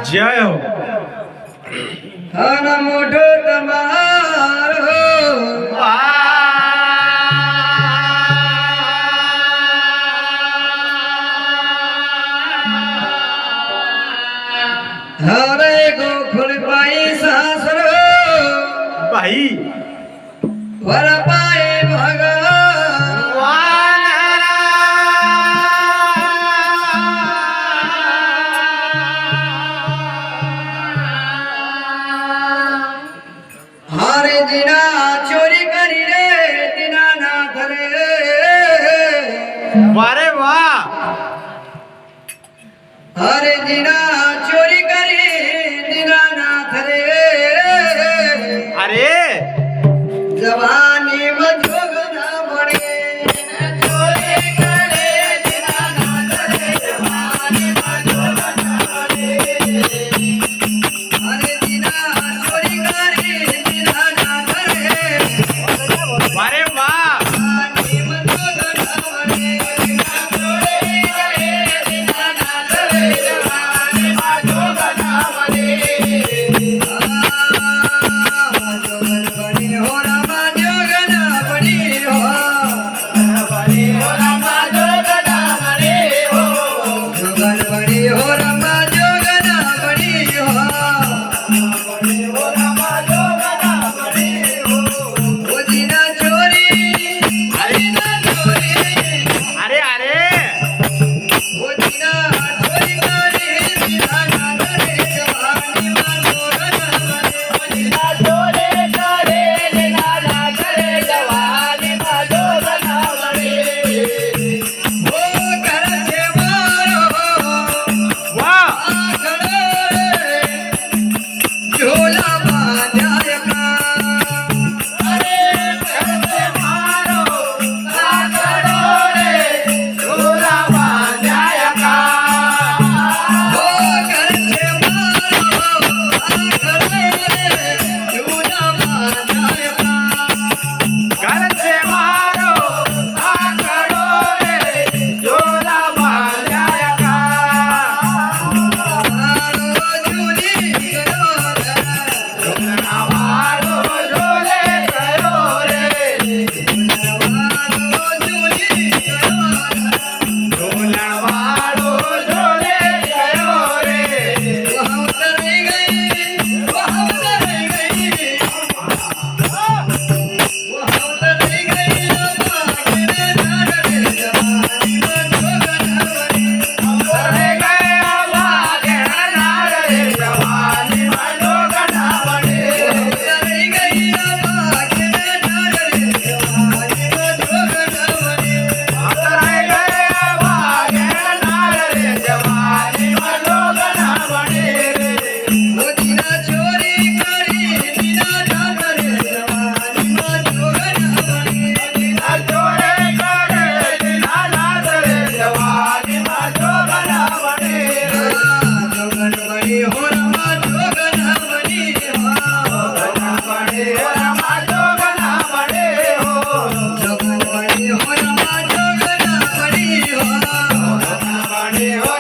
जय हो हन मोठो तमारो हरे गोकुल पाई सासरो भाई वर पाए हरे दिना चोरी करी रे दिना नाथ रे वारे वाह हरे दिना चोरी करी दिना नाथ रे अरे जवानी में जोग ना बने चोरी करे दिना नाथ रे जवानी में जोग ना बने हरे दिना चोरी करी दिना नाथ रे वारे वाह जवानी में जोग ना बने चोरी करे दिना नाथ रे जवानी में जोग ना बने जोगन बनी हो रामा जोगन बनी हो बनी हो रामा जोगन बनी हो जोगन बनी हो रामा जोगन बनी हो बनी हो रामा जोगन बनी हो ओ दिना चोरी हरिना चोरी अरे अरे ओ दिना चोरी करे दिना नाथ रे जवानी में जोगन बनी ओ दिना चोरी करे दिना नाथ रे जवानी में जोगन बनी ओ घर से मारो वाह आखड़े झोला बांधाय का अरे घर से मारो आखड़ो रे झोला बांधाय का ओ घर से मारो आखड़े झोला बांधाय का घर से मारो आकड़ो रे झोला बांधाया का मारो झूली करो मारो झोले करो रे मारो झूली करो झोलवाड़ो झोले करो रे वहाँ उतर गई वहाँ उतर गई वहाँ उतर गई बागरे नारे जवानी में जोगन बनी करे गए भागे नारे जवानी में जोगन बने उतर गई बागरे नारे जवानी में जोगन बनी करे गए भागे नारे जवानी में जोगन बने ओ दिना चोरी करी दिना नाथ रे जवानी में जोगन बनी दिना जोड़े करे दिना नाथ रे जवानी में जोगन बने जोगन बनी हो रमा जोगन बनी हो बने रमा जोगन बने हो जोगन बनी हो रमा जोगन बनी हो बने हो